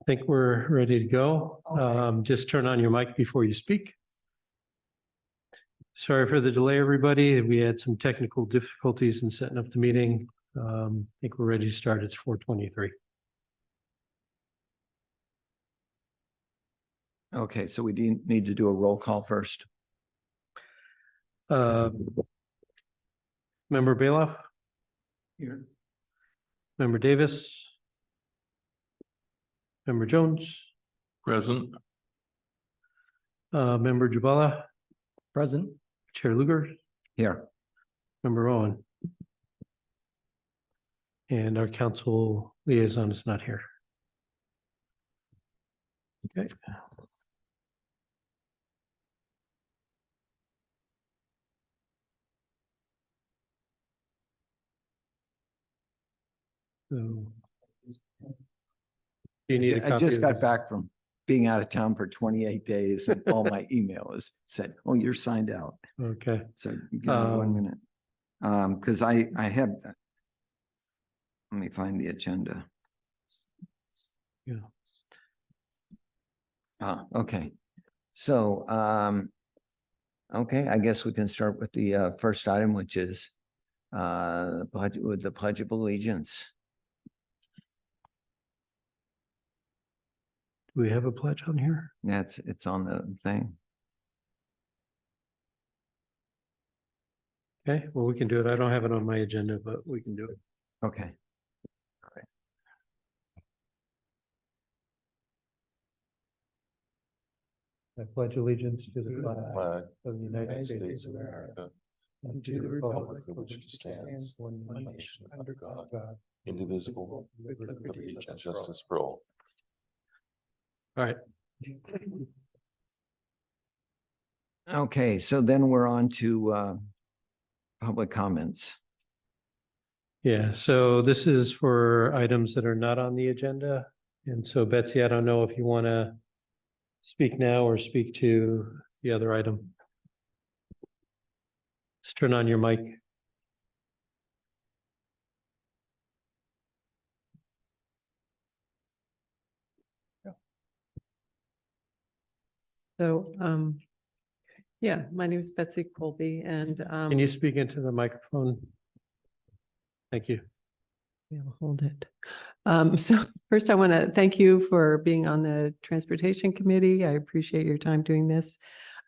think we're ready to go. Just turn on your mic before you speak. Sorry for the delay, everybody. We had some technical difficulties in setting up the meeting. I think we're ready to start. It's 4:23. Okay, so we need to do a roll call first. Member Bailoff? Here. Member Davis? Member Jones? Present. Member Jabala? Present. Chair Luger? Here. Member Owen? And our council liaison is not here. Okay. So, do you need a I copy just of got this? back from being out of town for 28 days and all my emails said, oh, you're signed out. Okay. So give me 1 minute. Because I had, let me find the agenda. Yeah. Okay. So, okay, I guess we can start with the first item, which is with the Pledge of Allegiance. Do we have a pledge on here? It's on the thing. Okay, well, we can do it. I don't have it on my agenda, but we can do it. Okay. All right. I pledge allegiance to the flag Flag of the United States of America and to the republic for which it stands, one nation under God, indivisible, with liberty and justice for all. All right. Okay, so then we're on to public comments. Yeah, so this is for items that are not on the agenda. And so Betsy, I don't know if you want to speak now or speak to the other item. Just turn on your mic. So, yeah, my name is Betsy Colby and, Can you speak into the microphone? Thank you. I'll hold it. So first I want to thank you for being on the Transportation Committee. I appreciate your time doing this.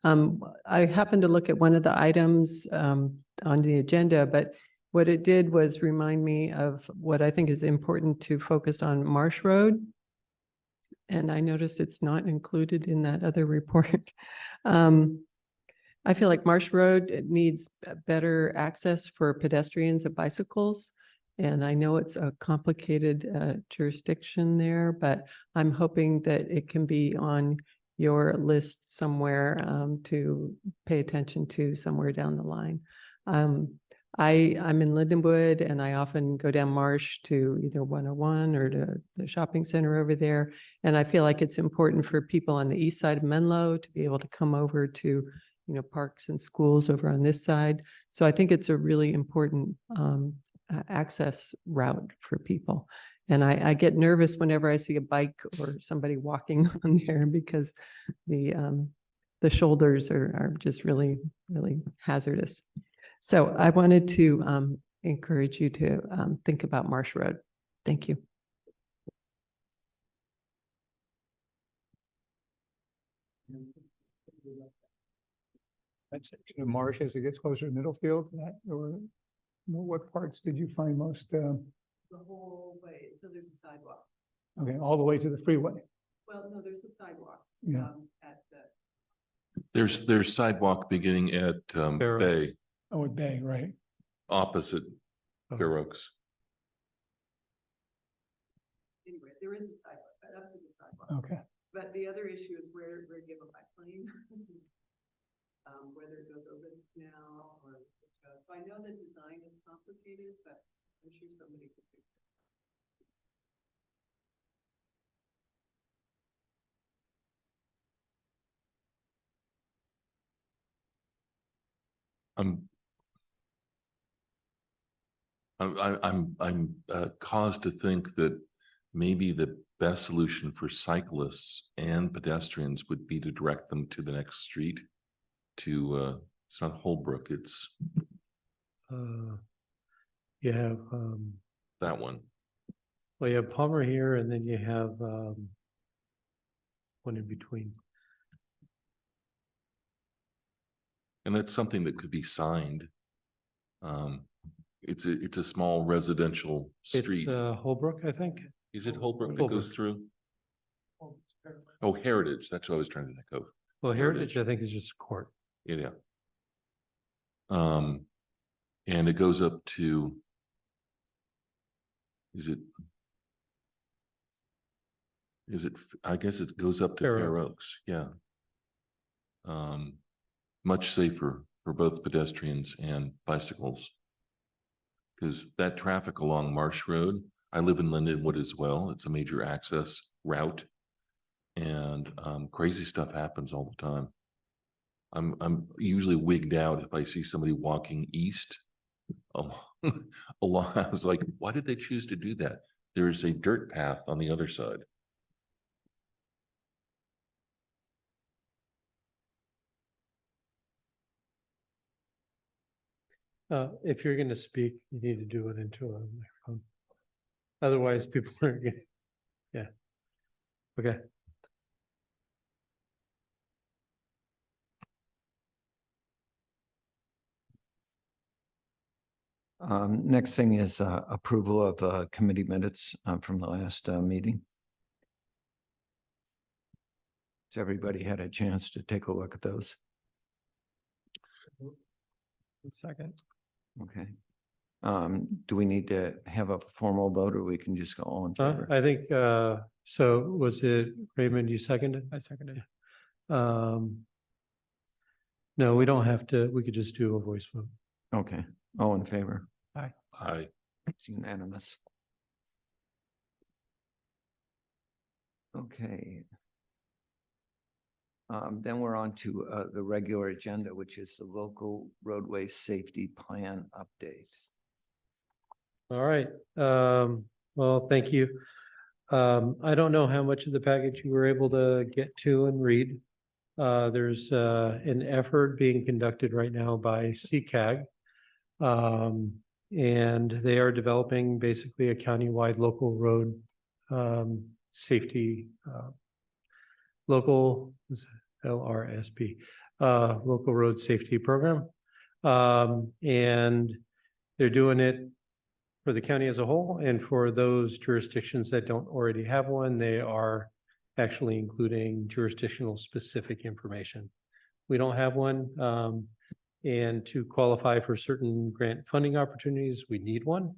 I happened to look at one of the items, on the agenda, but what it did was remind me of what I think is important to focus on Marsh Road. And I noticed it's not included in that other report. I feel like Marsh Road needs better access for pedestrians and bicycles. And I know it's a complicated jurisdiction there, but I'm hoping that it can be on your list somewhere to pay attention to somewhere down the line. I'm in Lindenwood and I often go down Marsh to either 101 or to the shopping center over there. And I feel like it's important for people on the east side of Menlo to be able to come over to, parks and schools over on this side. So I think it's a really important access route for people. And I get nervous whenever I see a bike or somebody walking on there because the shoulders are just really, really hazardous. So I wanted to encourage you to think about Marsh Road. Thank you. That section of Marsh as it gets closer to Middlefield, or what parts did you find most? The whole way until there's a sidewalk. Okay, all the way to the freeway. Well, no, there's a sidewalk. Yeah. At the There's sidewalk beginning at Fair Oaks. Bay, Oh, at Bay, right? opposite Oh. Fair Oaks. Anyway, there is a sidewalk, but up to the sidewalk. Okay. But the other issue is where you have a bike lane. Whether it goes over the canal or, so I know the design is complicated, but I'm sure somebody could fix I'm caused to think that maybe the best solution for cyclists and pedestrians would be to direct them to the next street to, it's not Holbrook, it's You have, that one. well, you have Palmer here and then you have, one in between. And that's something that could be signed. It's a small residential street. It's, Holbrook, I think. Is it Holbrook that Holbrook. goes through? Oh, Heritage, that's what I was trying to think of. Well, Heritage, Heritage. I think is just court. Yeah. And it goes up to, is it, I guess it goes up to Fair Fair Oaks, yeah. Much safer for both pedestrians and bicycles. Because that traffic along Marsh Road, I live in Lindenwood as well. It's a major access route. And crazy stuff happens all the time. I'm usually wigged out if I see somebody walking east along. I was like, why did they choose to do that? There is a dirt path on the other side. If you're gonna speak, you need to do it into a microphone. Otherwise, people aren't gonna, yeah. Okay. Next thing is approval of committee minutes from the last meeting. Has everybody had a chance to take a look at those? Second. Okay. Do we need to have a formal vote or we can just go all in favor? I think, so was it Raymond, you seconded? I seconded. No, we don't have to, we could just do a voice vote. Okay, all in favor? It's Unanimous. Okay. Then we're on to the regular agenda, which is the local roadway safety plan update. All right, well, thank you. I don't know how much of the package you were able to get to and read. There's an effort being conducted right now by CCAG. And they are developing basically a countywide local road safety local LRSP, local road safety program. And they're doing it for the county as a whole, and for those jurisdictions that don't already have one, they are actually including jurisdictional specific information. We don't have one, and to qualify for certain grant funding opportunities, we need one.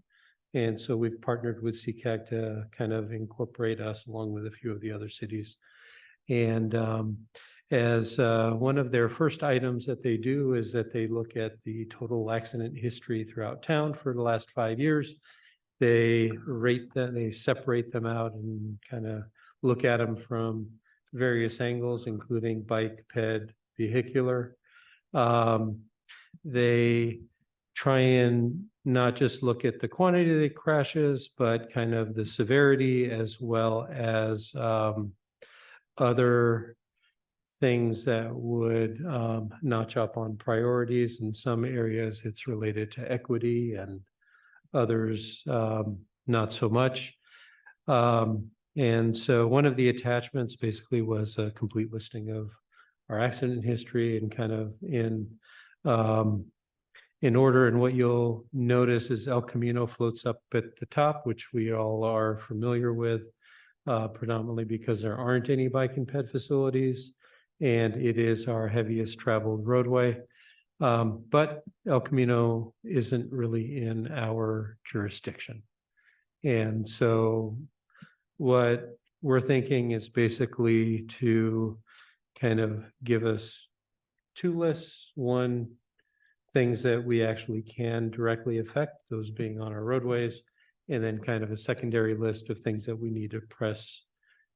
And so we've partnered with CCAG to kind of incorporate us along with a few of the other cities. And as one of their first items that they do is that they look at the total accident history throughout town for the last 5 years. They rate them, they separate them out and kind of look at them from various angles, including bike, ped, vehicular. They try and not just look at the quantity of the crashes, but kind of the severity as well as other things that would notch up on priorities. In some areas, it's related to equity, and others not so much. And so one of the attachments basically was a complete listing of our accident history and kind of in order. And what you'll notice is El Camino floats up at the top, which we all are familiar with, predominantly because there aren't any bike and ped facilities, and it is our heaviest traveled roadway. But El Camino isn't really in our jurisdiction. And so what we're thinking is basically to kind of give us two lists. One, things that we actually can directly affect, those being on our roadways, and then kind of a secondary list of things that we need to press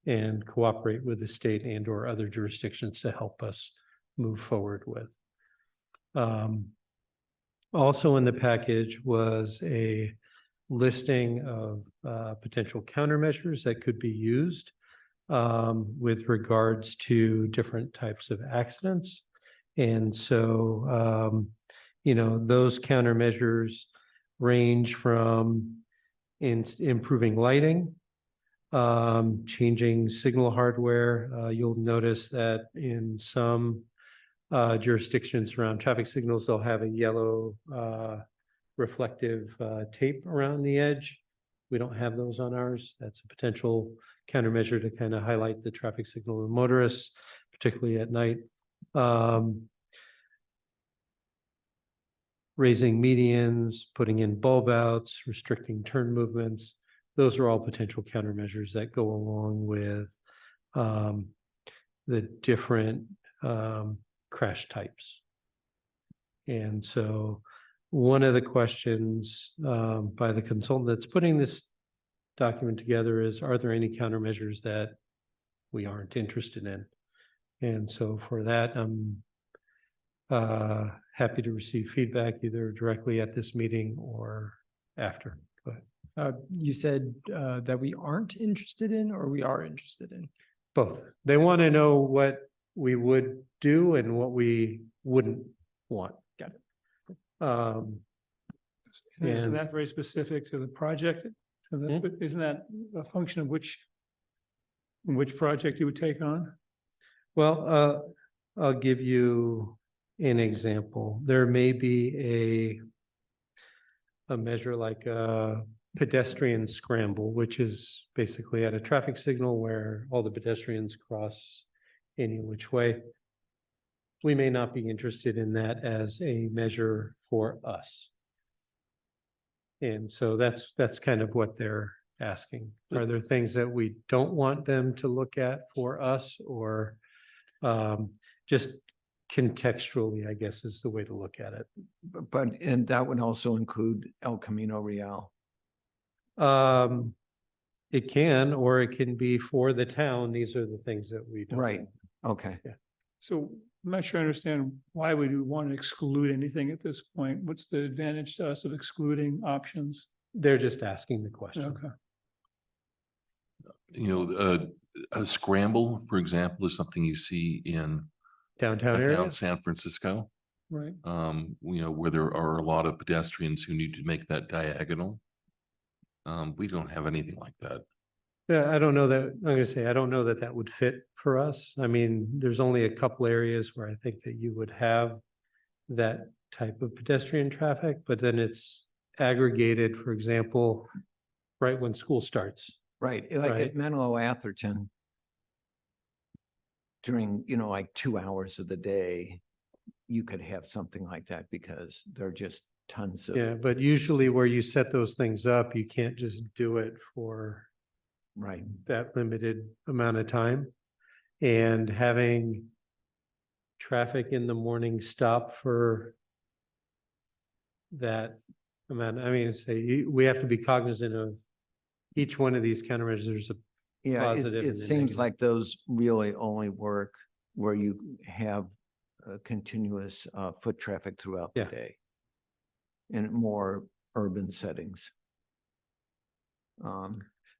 and cooperate with the state and or other jurisdictions to help us move forward with. Also in the package was a listing of potential countermeasures that could be used with regards to different types of accidents. And so, those countermeasures range from improving lighting, changing signal hardware. You'll notice that in some jurisdictions around traffic signals, they'll have a yellow reflective tape around the edge. We don't have those on ours. That's a potential countermeasure to kind of highlight the traffic signal of motorists, particularly at night. Raising medians, putting in bulb outs, restricting turn movements. Those are all potential countermeasures that go along with the different crash types. And so one of the questions by the consultant that's putting this document together is, are there any countermeasures that we aren't interested in? And so for that, I'm happy to receive feedback either directly at this meeting or after. Go ahead. You said that we aren't interested in, or we are interested in? Both. They want to know what we would do and what we wouldn't want. Got it. Isn't And- that very specific to the project? Isn't that a function of which project you would take on? Well, I'll give you an example. There may be a measure like a pedestrian scramble, which is basically at a traffic signal where all the pedestrians cross any which way. We may not be interested in that as a measure for us. And so that's kind of what they're asking. Are there things that we don't want them to look at for us, or just contextually, I guess, is the way to look at it. But, and that would also include El Camino Real. It can, or it can be for the town. These are the things that we don't. Right. Okay. So I'm not sure I understand why we would want to exclude anything at this point. What's the advantage to us of excluding options? They're just asking the question. Okay. A scramble, for example, is something you see in Downtown area. down San Francisco, Right. where there are a lot of pedestrians who need to make that diagonal. We don't have anything like that. Yeah, I don't know that, I'm gonna say, I don't know that that would fit for us. I mean, there's only a couple areas where I think that you would have that type of pedestrian traffic, but then it's aggregated, for example, right when school starts. Right. Like Right. at Menlo Atherton, during, like 2 hours of the day, you could have something like that because there are just tons of. Yeah, but usually where you set those things up, you can't just do it for Right. that limited amount of time. And having traffic in the morning stop for that amount, I mean, we have to be cognizant of each one of these countermeasures. Yeah, Positive it and then seems negative. like those really only work where you have continuous foot traffic throughout the Yeah. day in more urban settings.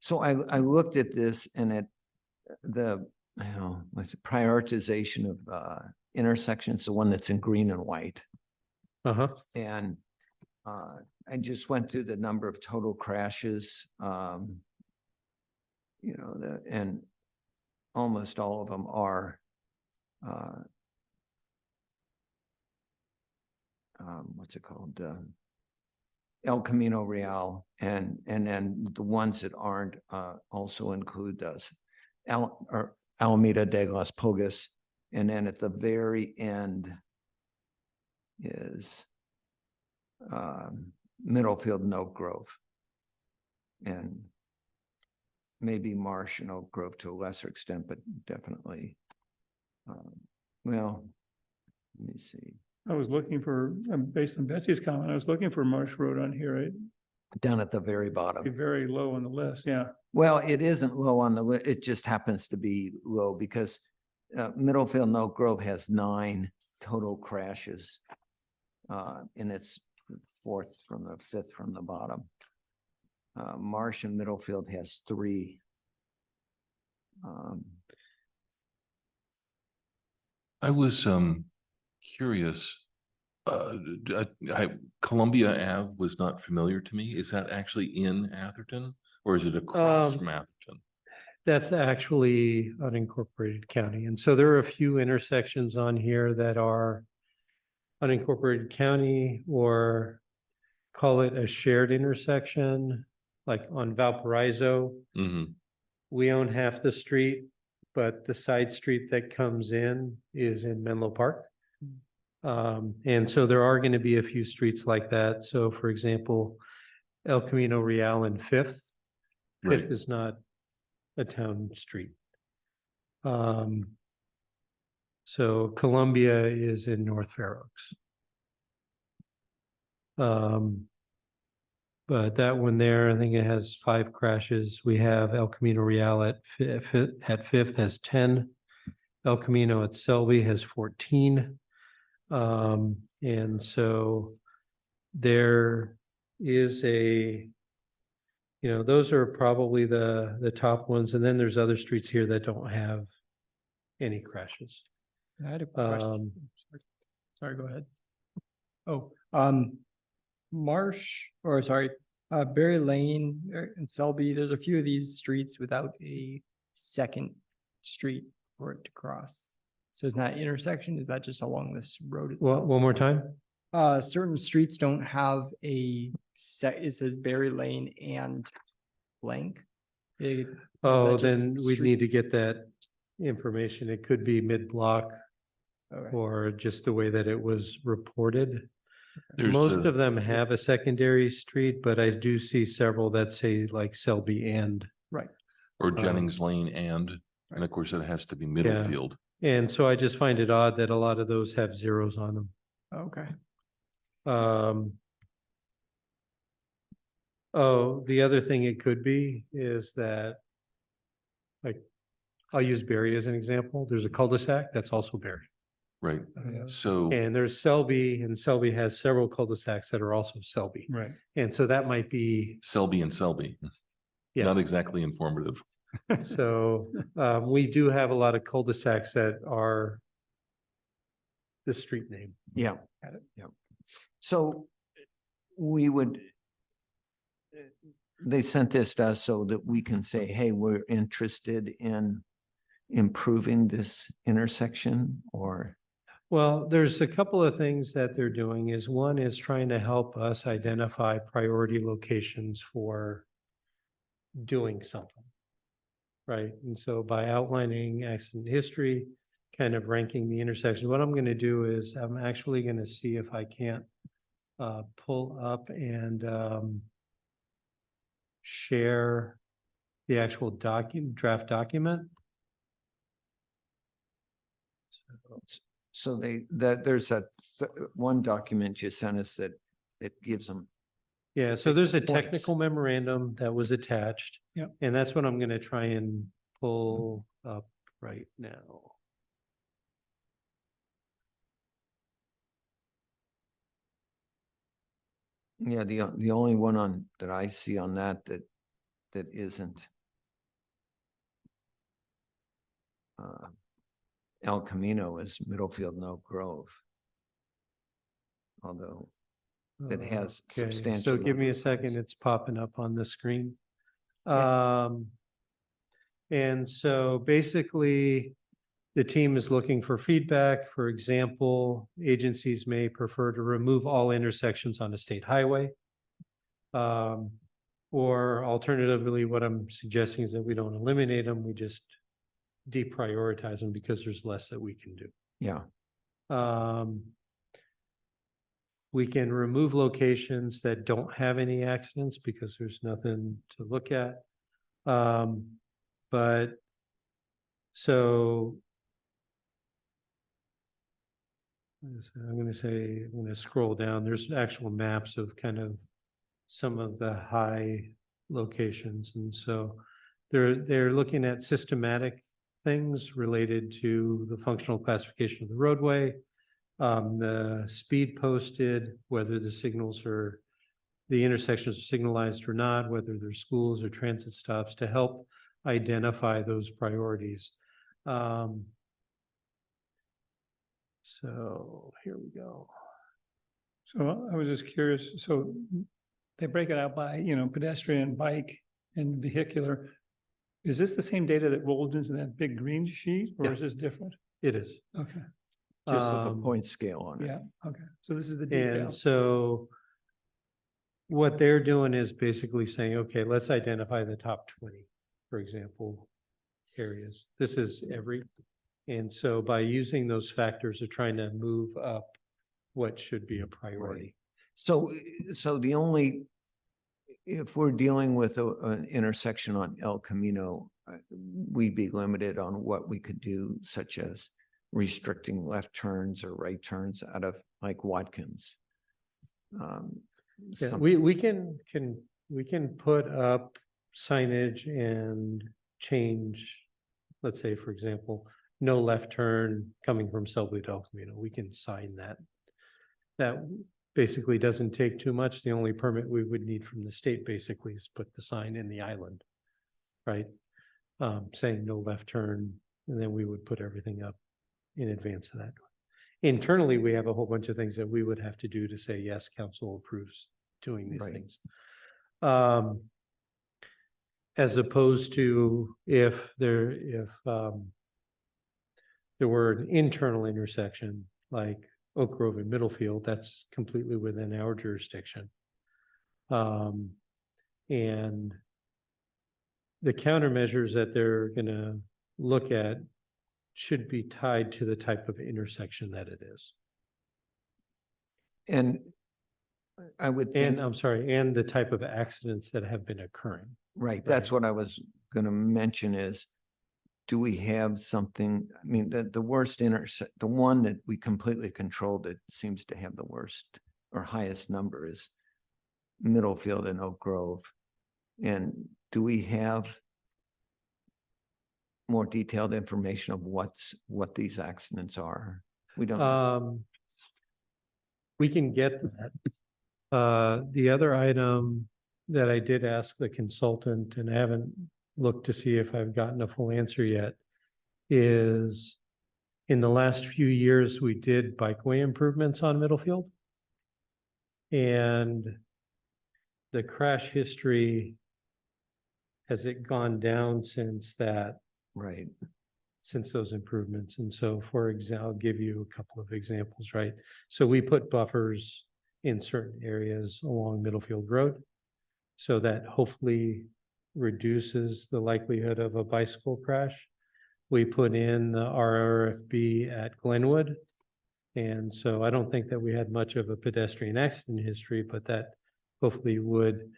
So I looked at this and what's the prioritization of intersections, the one that's in green and white. Uh-huh. And I just went through the number of total crashes, and almost all of them are what's it called? El Camino Real, and then the ones that aren't also include Alameda de las Pogas, and then at the very end is Middlefield and Oak Grove, and maybe Marsh and Oak Grove to a lesser extent, but definitely. Well, let me see. I was looking for, based on Betsy's comment, I was looking for Marsh Road on here. It'd Down at the very be bottom. very low on the list. Yeah. Well, it isn't low on the list. It just happens to be low because Middlefield and Oak Grove has 9 total crashes. And it's 4th from the 5th from the bottom. Marsh and Middlefield has 3. I was curious. Columbia Ave was not familiar to me. Is that actually in Atherton or is it across from Atherton? That's actually unincorporated county. And so there are a few intersections on here that are unincorporated county, or call it a shared intersection, like on Valparaiso. Hmm. We own half the street, but the side street that comes in is in Menlo Park. And so there are going to be a few streets like that. So for example, El Camino Real and Fifth. Right. Fifth is not a town street. So Columbia is in North Fair Oaks. But that one there, I think it has 5 crashes. We have El Camino Real at Fifth has 10. El Camino at Selby has 14. And so there is those are probably the top ones. And then there's other streets here that don't have any crashes. I had a question. Sorry, go ahead. Oh, Berry Lane and Selby, there's a few of these streets without a second street for it to cross. So it's not intersection, is that just along this road Well, itself? one more time. Certain streets don't have it says Berry Lane and blank. Is Oh, that just then we'd street- need to get that information. It could be mid-block Okay. or just the way that it was reported. There's Most the- of them have a secondary street, but I do see several that say like Selby and. Or Jennings Lane and of course it has to be Middlefield. And so I just find it odd that a lot of those have zeros on them. Okay. Oh, the other thing it could be is that, like, I'll use Berry as an example. There's a cul-de-sac that's also Berry. Right. Yeah. So And there's Selby, and Selby has several cul-de-sacs that are also Selby. Right. And so that might be, Selby and Selby. Yeah. Not exactly informative. so we do have a lot of cul-de-sacs that are the street name. Yeah. Yeah. So we would, they sent this to us so that we can say, hey, we're interested in improving this intersection, or? Well, there's a couple of things that they're doing. Is one is trying to help us identify priority locations for doing something. Right, and so by outlining accident history, kind of ranking the intersections, what I'm going to do is I'm actually going to see if I can't pull up and share the actual draft document. So there's one document you sent us that gives them. Yeah, so there's a Points. technical memorandum that was attached. Yep. And that's what I'm going to try and pull up right now. Yeah, the only one that I see on that isn't El Camino is Middlefield and Oak Grove. Although it has Okay, substantial so give me number a of second, cars. it's popping up on the screen. Yeah. And so basically, the team is looking for feedback. For example, agencies may prefer to remove all intersections on a state highway. Or alternatively, what I'm suggesting is that we don't eliminate them, we just deprioritize them because there's less that we can do. Yeah, We can remove locations that don't have any accidents because there's nothing to look at. But so I'm going to scroll down. There's actual maps of kind of some of the high locations. And so they're looking at systematic things related to the functional classification of the roadway, the speed posted, whether the signals are the intersections are signalized or not, whether they're schools or transit stops, to help identify those priorities. So here we go. So I was just curious, so they break it out by, you know, pedestrian, bike, and vehicular. Is this the same data that rolled into that big green sheet, or Yeah. is this different? It is. Okay, Just with a Um, point scale on it. yeah, okay, so this is the detail. And so what they're doing is basically saying, okay, let's identify the top 20, for example, areas. This is every, and so by using those factors, they're trying to move up what should be a priority. So, so the only, if we're dealing with an intersection on El Camino, we'd be limited on what we could do, such as restricting left turns or right turns out of like Watkins. Yeah, Some- we can put up signage and change, let's say, for example, no left turn coming from Selby to El Camino. We can sign that. That basically doesn't take too much. The only permit we would need from the state basically is put the sign in the island, right? Saying no left turn, and then we would put everything up in advance of that. Internally, we have a whole bunch of things that we would have to do to say, yes, council approves doing these Right. things. As opposed to if there were an internal intersection like Oak Grove and Middlefield, that's completely within our jurisdiction. And the countermeasures that they're gonna look at should be tied to the type of intersection that it is. And I would think. And I'm sorry, and the type of accidents that have been occurring. Right, that's what I was gonna mention is, do we have something, I mean, the worst the one that we completely control that seems to have the worst or highest number is Middlefield and Oak Grove. And do we have more detailed information of what these accidents are? We don't. We can get that. The other item that I did ask the consultant, and I haven't looked to see if I've gotten a full answer yet, is in the last few years, we did bikeway improvements on Middlefield. And the crash history, has it gone down since that? Right. Since those improvements. And so, for example, I'll give you a couple of examples, right? So we put buffers in certain areas along Middlefield Road, so that hopefully reduces the likelihood of a bicycle crash. We put in the RRFB at Glenwood. And so I don't think that we had much of a pedestrian accident history, but that hopefully would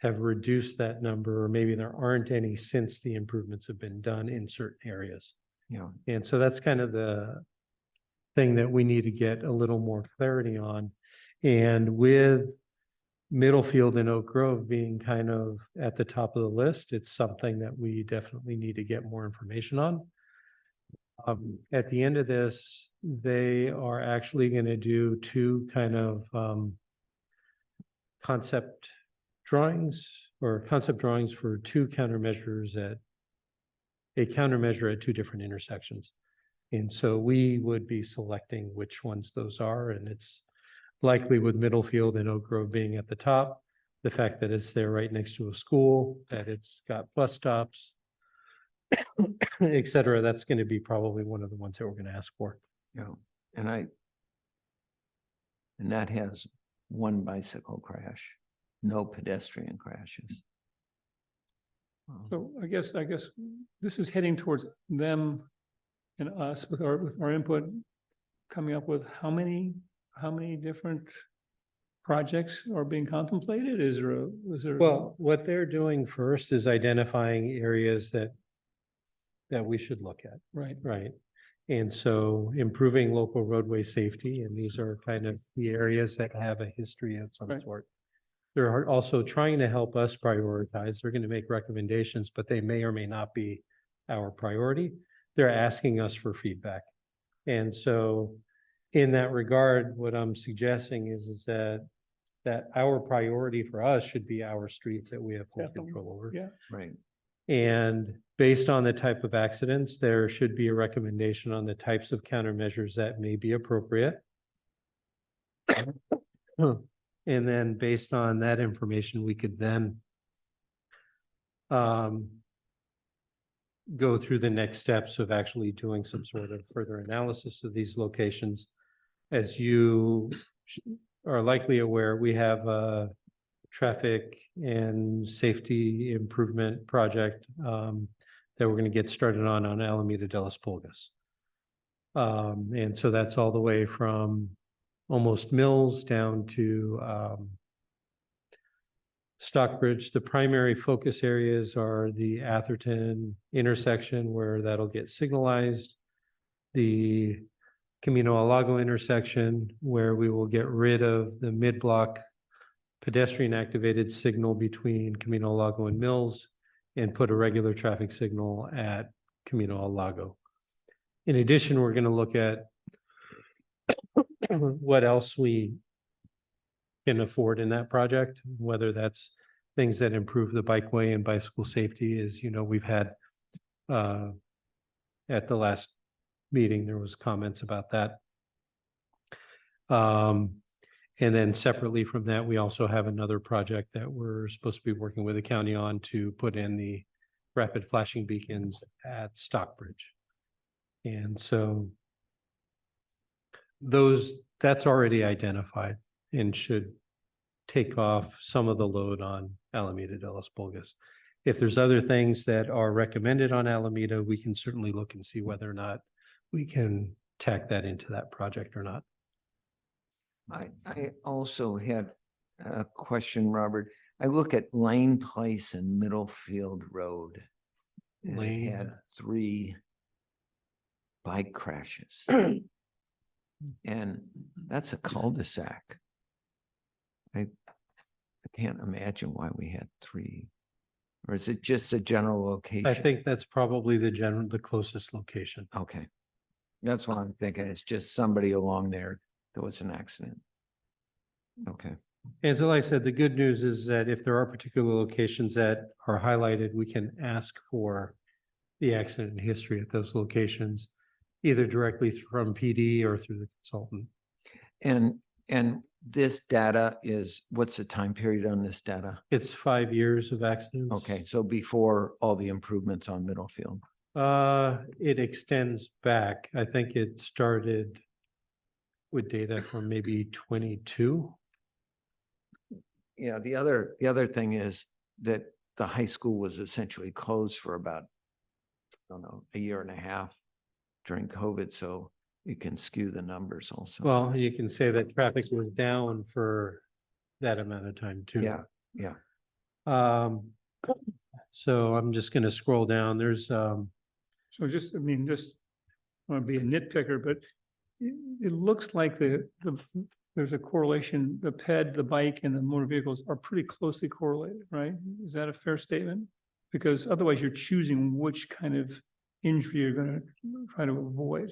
have reduced that number, or maybe there aren't any since the improvements have been done in certain areas. Yeah. And so that's kind of the thing that we need to get a little more clarity on. And with Middlefield and Oak Grove being kind of at the top of the list, it's something that we definitely need to get more information on. At the end of this, they are actually going to do two kind of concept drawings for two countermeasures a countermeasure at two different intersections. And so we would be selecting which ones those are, and it's likely with Middlefield and Oak Grove being at the top, the fact that it's there right next to a school, that it's got bus stops, et cetera, that's going to be probably one of the ones that we're going to ask for. Yeah, and that has one bicycle crash, no pedestrian crashes. So I guess this is heading towards them and us with our input, coming up with how many different projects are being contemplated? Is there? Well, what they're doing first is identifying areas that we should look at. Right. Right. And so improving local roadway safety, and these are kind of the areas that have a history of some Right. sort. They're also trying to help us prioritize. They're going to make recommendations, but they may or may not be our priority. They're asking us for feedback. And so in that regard, what I'm suggesting is that that our priority for us should be our streets that we have full Definitely. control over. Yeah. Right. And based on the type of accidents, there should be a recommendation on the types of countermeasures that may be appropriate. And then based on that information, we could then go through the next steps of actually doing some sort of further analysis of these locations. As you are likely aware, we have a traffic and safety improvement project that we're going to get started on Alameda de las Pulgas. And so that's all the way from almost Mills down to Stockbridge. The primary focus areas are the Atherton intersection where that'll get signalized, the Camino al Lago intersection where we will get rid of the mid-block pedestrian activated signal between Camino al Lago and Mills and put a regular traffic signal at Camino al Lago. In addition, we're going to look at what else we can afford in that project, whether that's things that improve the bikeway and bicycle safety. As you know, we've had at the last meeting, there was comments about that. And then separately from that, we also have another project that we're supposed to be working with the county on to put in the rapid flashing beacons at Stockbridge. And so that's already identified and should take off some of the load on Alameda de las Pulgas. If there's other things that are recommended on Alameda, we can certainly look and see whether or not we can tack that into that project or not. I also had a question, Robert. I look at Lane Place and Middlefield Road. And it had 3 bike crashes. And that's a cul-de-sac. I can't imagine why we had 3. Or is it just a general location? I think that's probably the closest location. Okay. That's what I'm thinking. It's just somebody along there. There was an accident. Okay. And so like I said, the good news is that if there are particular locations that are highlighted, we can ask for the accident history at those locations, either directly from PD or through the consultant. And this data is, what's the time period on this data? It's 5 years of accidents. Okay, so before all the improvements on Middlefield. It extends back. I think it started with data from maybe 22. Yeah, the other thing is that the high school was essentially closed for about, I don't know, a year and a half during COVID, so it can skew the numbers also. Well, you can say that traffic was down for that amount of time too. Yeah. So I'm just gonna scroll down. There's, So just, I mean, just want to be a nitpicker, but it looks like there's a correlation, the PED, the bike and the motor vehicles are pretty closely correlated, right? Is that a fair statement? Because otherwise you're choosing which kind of injury you're going to try to avoid.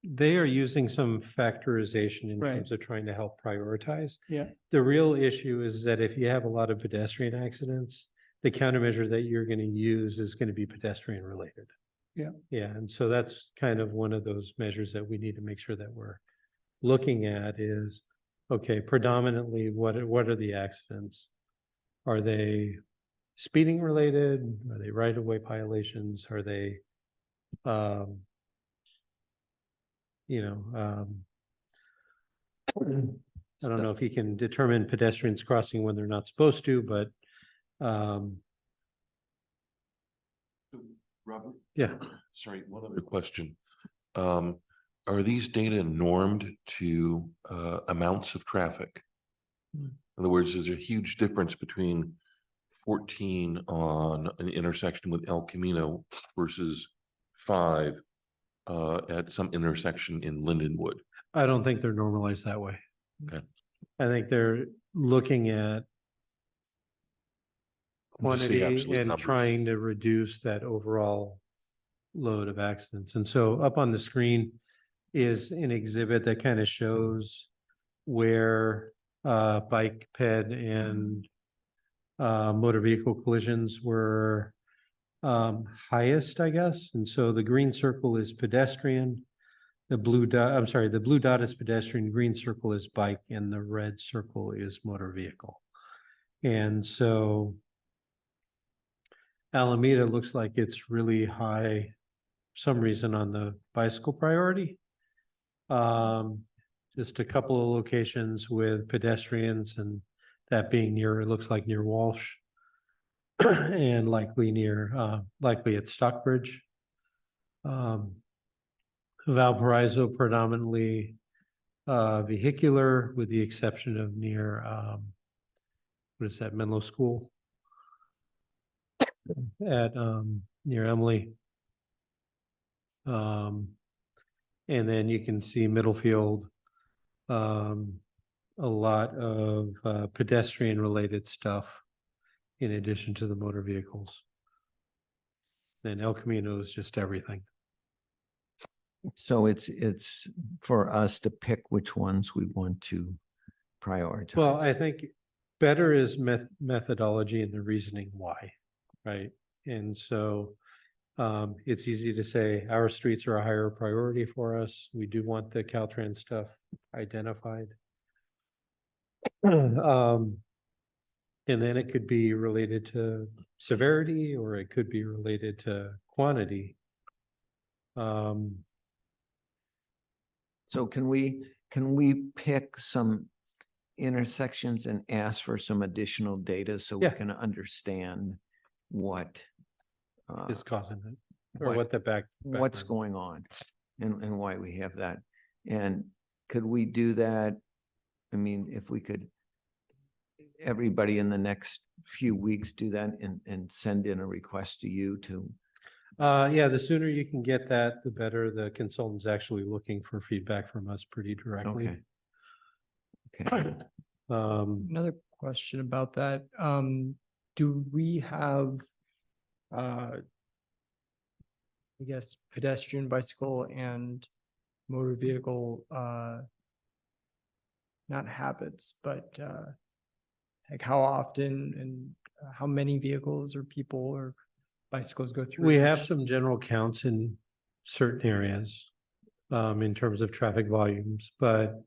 they are using some factorization in Right. terms of trying to help prioritize. Yeah. The real issue is that if you have a lot of pedestrian accidents, the countermeasure that you're going to use is going to be pedestrian related. Yeah. Yeah, and so that's kind of one of those measures that we need to make sure that we're looking at is, okay, predominantly, what are the accidents? Are they speeding related? Are they right-of-way violations? Are they, I don't know if you can determine pedestrians crossing when they're not supposed to, but Robert? yeah. Sorry, one other question. Are these data normed to amounts of traffic? In other words, is there a huge difference between 14 on an intersection with El Camino versus 5 at some intersection in Lindenwood? I don't think they're normalized that way. Okay. I think they're looking at Just the quantity absolute and numbers. trying to reduce that overall load of accidents. And so up on the screen is an exhibit that kind of shows where bike, ped, and motor vehicle collisions were highest, I guess. And so the green circle is pedestrian. The blue dot is pedestrian, green circle is bike, and the red circle is motor vehicle. And so Alameda looks like it's really high, some reason on the bicycle priority. Just a couple of locations with pedestrians, and that being near, it looks like near Walsh. And likely at Stockbridge. Valparaiso predominantly vehicular, with the exception of near what is that, Menlo School at near Emily. And then you can see Middlefield, a lot of pedestrian related stuff in addition to the motor vehicles. Then El Camino is just everything. So it's for us to pick which ones we want to prioritize. Well, I think better is methodology and the reasoning why, right? And so it's easy to say our streets are a higher priority for us. We do want the Caltrans stuff identified. And then it could be related to severity, or it could be related to quantity. So can we pick some intersections and ask for some additional data so we Yeah. can understand what Is causing it, or what- what the what's background. going on and why we have that. And could we do that? I mean, if we could, everybody in the next few weeks do that and send in a request to you to, Yeah, the sooner you can get that, the better. The consultant's actually looking for feedback from us pretty directly. okay. Okay, Another question about that. Do we have, I guess, pedestrian, bicycle and motor vehicle, not habits, but, like how often and how many vehicles or people or bicycles go through? we have each- some general counts in certain areas in terms of traffic volumes, but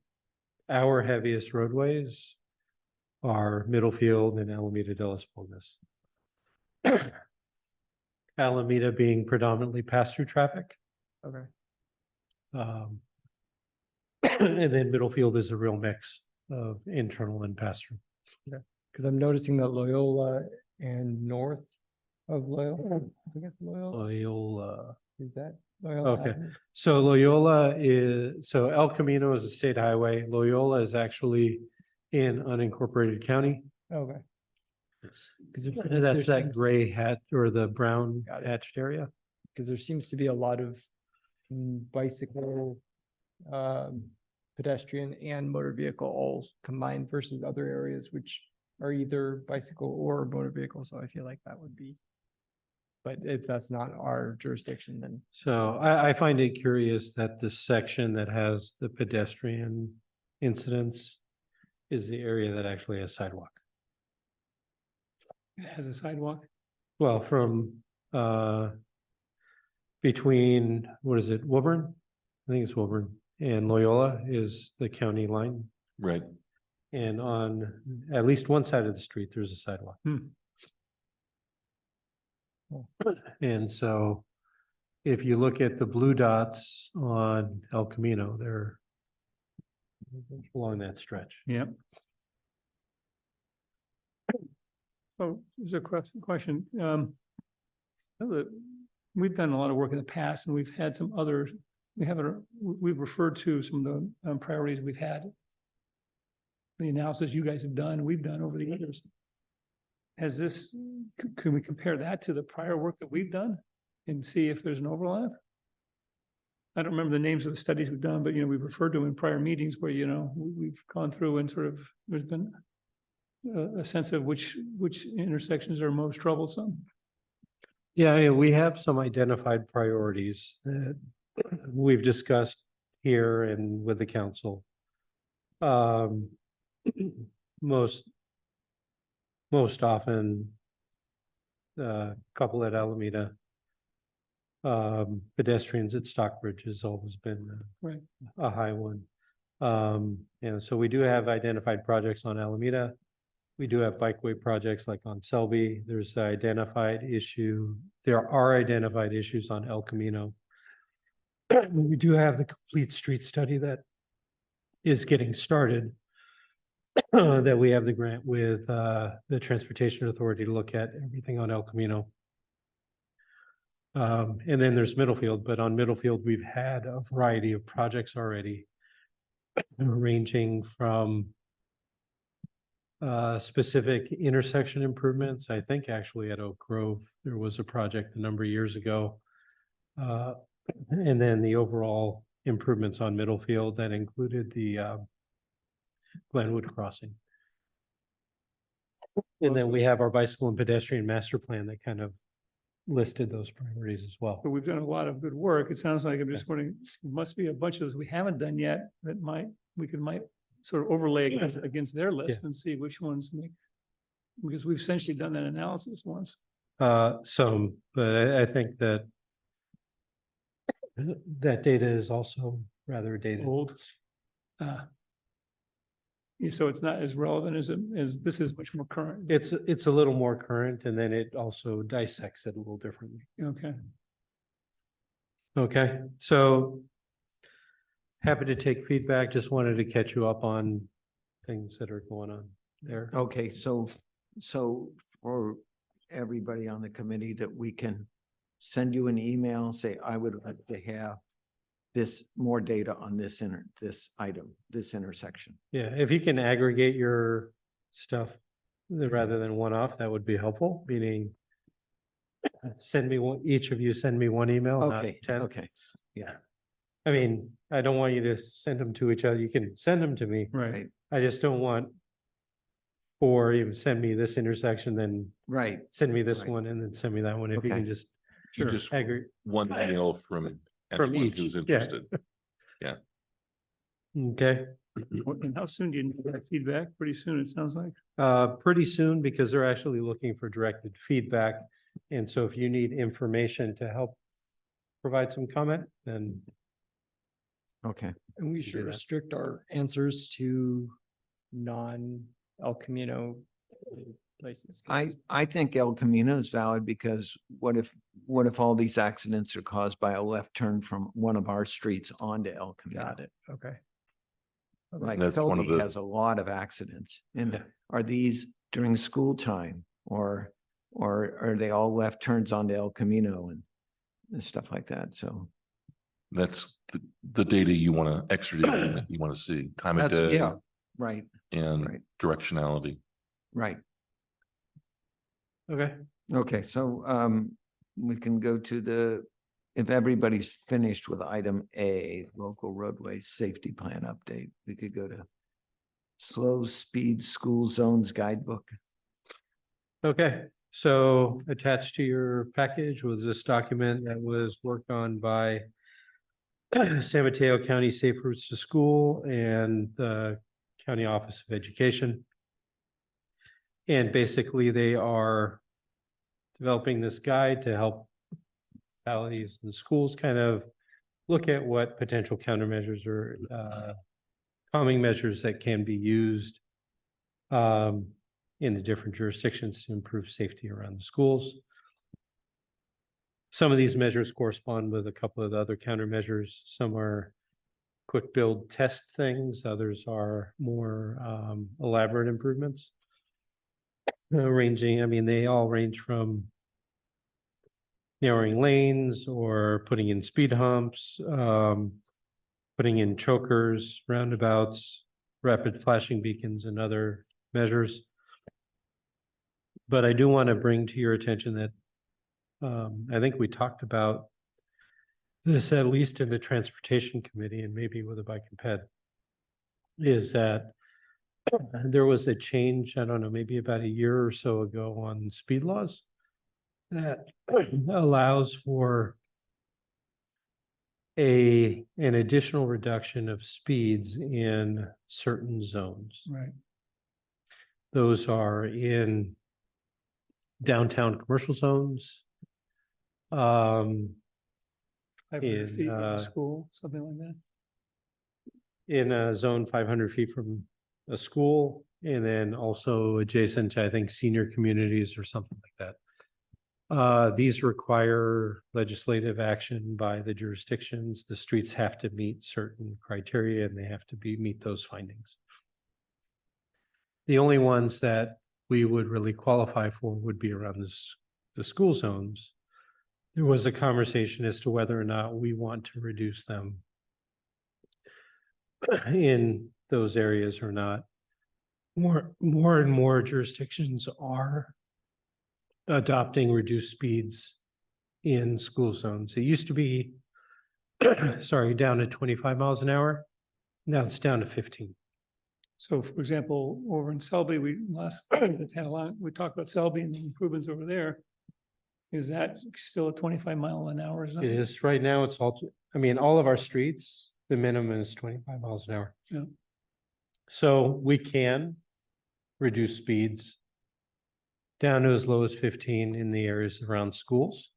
our heaviest roadways are Middlefield and Alameda de los Pulgas. Alameda being predominantly pass-through traffic. Okay. And then Middlefield is a real mix of internal and pass-through. Because I'm noticing that Loyola and north of Loyola, I think it's Loyola, Loyola. is that? Loyola Okay. Avenue? So Loyola so El Camino is a state highway. Loyola is actually in unincorporated county. Okay. That's that gray hat or the brown Got it. hatched area. Because there seems to be a lot of bicycle, pedestrian and motor vehicle all combined versus other areas which are either bicycle or motor vehicle. So I feel like that would be. But if that's not our jurisdiction, then So I find it curious that the section that has the pedestrian incidents is the area that actually has sidewalk. It has a sidewalk. Well, from between, what is it, Woburn? I think it's Woburn, and Loyola is the county line. Right. And on at least one side of the street, there's a sidewalk. And so if you look at the blue dots on El Camino, they're along that stretch. Yep. So there's a question. We've done a lot of work in the past and we've had some other, we've referred to some of the priorities we've had. The analysis you guys have done, we've done over the years. Has this, can we compare that to the prior work that we've done and see if there's an overlap? I don't remember the names of the studies we've done, but we've referred to them in prior meetings where, we've gone through and sort of, there's been a sense of which intersections are most troublesome. Yeah, we have some identified priorities that we've discussed here and with the council. most often, couple at Alameda. Pedestrians at Stockbridge has always been Right. a high one. And so we do have identified projects on Alameda. We do have bikeway projects like on Selby. There are identified issues on El Camino. We do have the complete street study that is getting started. That we have the grant with the Transportation Authority to look at everything on El Camino. And then there's Middlefield, but on Middlefield, we've had a variety of projects already. Ranging from specific intersection improvements. I think actually at Oak Grove, there was a project a number of years ago. And then the overall improvements on Middlefield that included the Glenwood Crossing. And then we have our bicycle and pedestrian master plan that kind of listed those priorities as well. But we've done a lot of good work. It sounds like, I'm just wondering, there must be a bunch of those we haven't done yet that might sort of overlay against their list and see which ones make. Because we've essentially done that analysis once. Some, but I think that data is also rather dated. Old. Yeah, so it's not as relevant as this is much more current. It's a little more current, and then it also dissects it a little differently. Okay. Okay, so happy to take feedback. Just wanted to catch you up on things that are going on there. Okay, so for everybody on the committee, that we can send you an email, say, I would like to have this more data on this item, this intersection. Yeah, if you can aggregate your stuff rather than one off, that would be helpful, meaning each of you send me one email, not Okay, 10. okay, yeah, I mean, I don't want you to send them to each other. You can send them to me. Right. I just don't want, or even send me this intersection, then right. send me this Right. one and then send me that one. If you Okay. can just You just aggregate. one email from anyone each, who's yeah. interested. Okay, And how soon do you need that feedback? Pretty soon, it sounds like. pretty soon, because they're actually looking for directed feedback. And so if you need information to help provide some comment, then Okay, And we do should that. restrict our answers to non-El Camino places. 'cause I think El Camino is valid, because what if all these accidents are caused by a left turn from one of our streets onto El Camino? Got it, okay. Like That's one of Toby the- has a lot of accidents. And Yeah. are these during school time, or are they all left turns onto El Camino and stuff like that? So That's the data you want to, extra data that you want to see, time of that's, day yeah, right, and right. directionality. right. okay. Okay, so we can go to if everybody's finished with item A, local roadway safety plan update, we could go to slow speed school zones guidebook. Okay, so attached to your package was this document that was worked on by San Mateo County Safe Routes to School and the County Office of Education. And basically, they are developing this guide to help municipalities and schools kind of look at what potential countermeasures or calming measures that can be used in the different jurisdictions to improve safety around the schools. Some of these measures correspond with a couple of the other countermeasures. Some are quick build test things, others are more elaborate improvements. They all range from narrowing lanes or putting in speed humps, putting in chokers, roundabouts, rapid flashing beacons, and other measures. But I do want to bring to your attention that I think we talked about this at least in the Transportation Committee and maybe with a Bike and Ped, is that there was a change, I don't know, maybe about a year or so ago on speed laws that allows for an additional reduction of speeds in certain zones. Right. Those are in downtown commercial zones. 500 in, feet from the school, something like that. in a zone 500 feet from a school, and then also adjacent to, I think, senior communities or something like that. These require legislative action by the jurisdictions. The streets have to meet certain criteria and they have to meet those findings. The only ones that we would really qualify for would be around the school zones. There was a conversation as to whether or not we want to reduce them in those areas or not. More and more jurisdictions are adopting reduced speeds in school zones. It used to be, sorry, down to 25 miles an hour. Now it's down to 15. So for example, over in Selby, we we talked about Selby and the improvements over there. Is that still a 25-mile-an-hour zone? It is right now. It's all, I mean, all of our streets, the minimum is 25 miles an hour. Yeah. So we can reduce speeds down to as low as 15 in the areas around schools.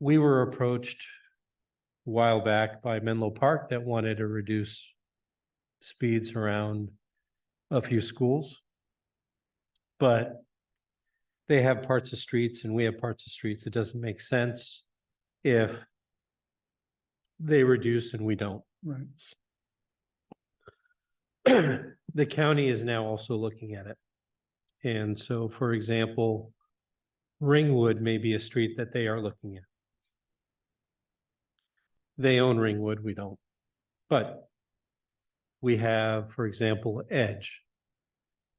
We were approached a while back by Menlo Park that wanted to reduce speeds around a few schools. But they have parts of streets and we have parts of streets. It doesn't make sense if they reduce and we don't. Right. The county is now also looking at it. And so, for example, Ringwood may be a street that they are looking at. They own Ringwood, we don't. But we have, for example, Edge,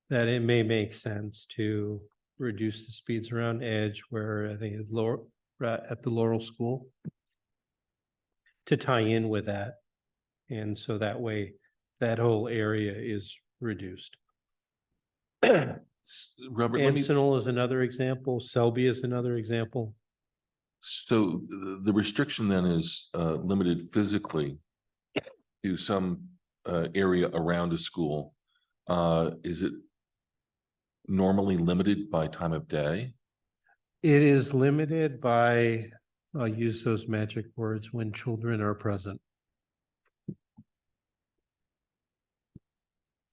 that it may make sense to reduce the speeds around Edge where I think it's lower at the Laurel School to tie in with that. And so that way, that whole area is reduced. Robert, let me, Encinal is another example. Selby is another example. so the restriction then is limited physically to some area around a school. Is it normally limited by time of day? It is limited by, I'll use those magic words, when children are present.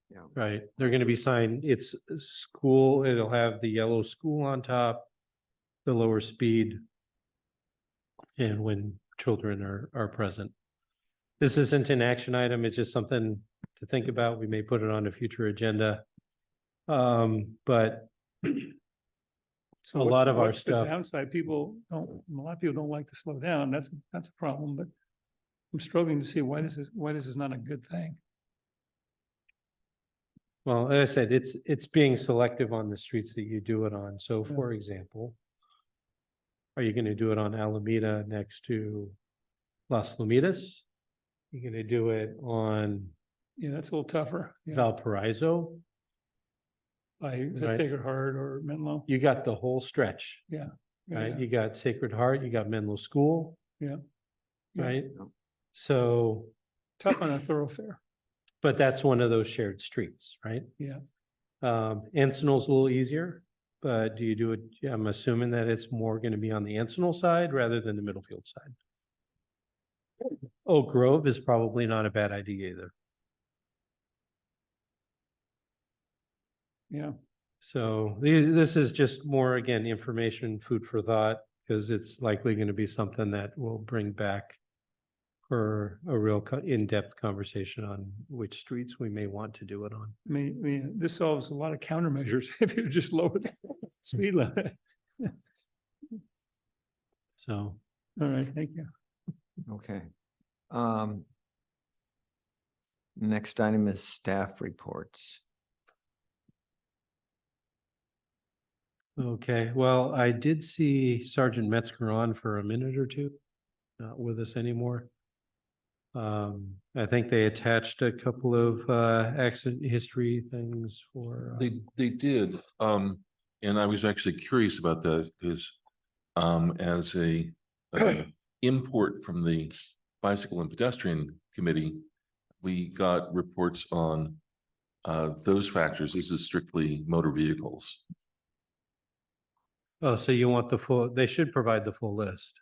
Yeah. Right, they're gonna be signed, it's school, it'll have the yellow school on top, the lower speed. And when children are present. This isn't an action item, it's just something to think about. We may put it on a future agenda. But So a lot of our what's the stuff- downside, a lot of people don't like to slow down. That's a problem, but I'm struggling to see why this is not a good thing. well, as I said, it's being selective on the streets that you do it on. So Yeah. for example, are you gonna do it on Alameda next to Las Lomitas? You're gonna do it on Yeah, that's a little tougher. Yeah. Valparaiso? Is that Right. Sacred Heart or Menlo? You got the whole stretch, Yeah. right? Yeah. You got Sacred Heart, you got Menlo School. Yeah. Right? So, Tough on a thoroughfare. but that's one of those shared streets, right? Yeah. Encinal's a little easier, but do you do it? Yeah, I'm assuming that it's more gonna be on the Encinal side rather than the Middlefield side. Oak Grove is probably not a bad idea either. Yeah. So this is just more, again, information, food for thought, because it's likely going to be something that we'll bring back for a real in-depth conversation on which streets we may want to do it on. I mean, this solves a lot of countermeasures if you just lower the speed limit. So, All right, thank you. Okay. Next item is staff reports. okay, well, I did see Sergeant Metzger on for a minute or two, not with us anymore. I think they attached a couple of accident history things for. They did, and I was actually curious about that because as a import from the Bicycle and Pedestrian Committee, we got reports on those factors. This is strictly motor vehicles. Oh, so you want the full, they should provide the full list.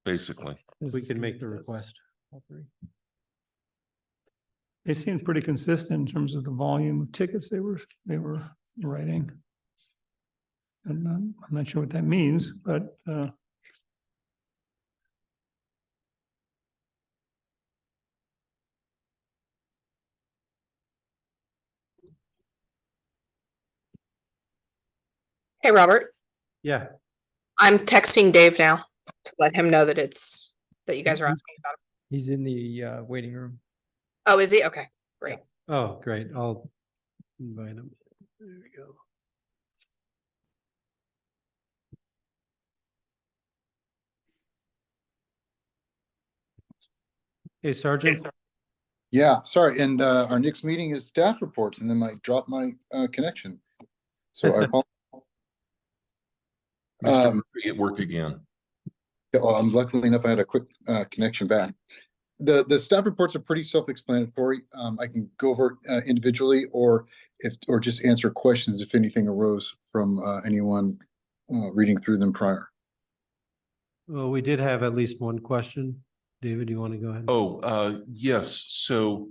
Basically. We can make the request. They seemed pretty consistent in terms of the volume of tickets they were writing. And I'm not sure what that means, but Hey, Robert, Yeah, I'm texting Dave now to let him know that that you guys are asking about him. He's in the waiting room. Oh, is he? Okay, great. oh, great, I'll invite him. There we go. Hey, Sergeant. Yeah, sorry, and our next meeting is staff reports, and then I dropped my connection. So I apologize. Mr. Murphy at work again. I'm luckily enough, I had a quick connection back. The staff reports are pretty self-explanatory. I can go over individually or just answer questions if anything arose from anyone reading through them prior. Well, we did have at least one question. David, you want to go ahead? Oh, yes. So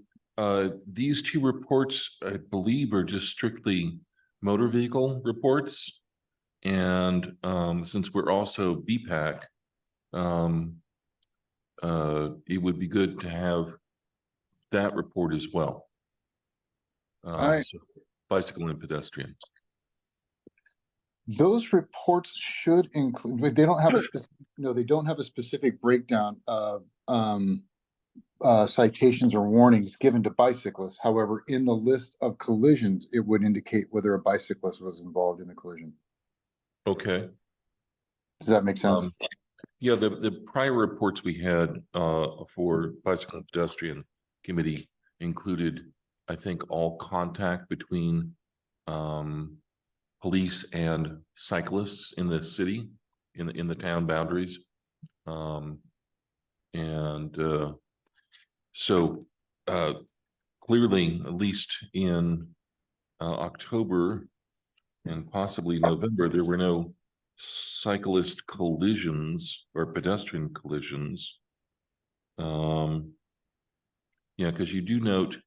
these two reports, I believe, are just strictly motor vehicle reports. And since we're also BPAC, it would be good to have that report as well. So bicycle and pedestrian. Those reports should include, but they don't have a specific, no, they don't have a specific breakdown of citations or warnings given to bicyclists. However, in the list of collisions, it would indicate whether a bicyclist was involved in the collision. Okay. Does that make sense? Yeah, the prior reports we had for bicycle and pedestrian committee included, I think, all contact between police and cyclists in the city, in the town boundaries. So clearly, at least in October and possibly November, there were no cyclist collisions or pedestrian collisions. Yeah, because you do note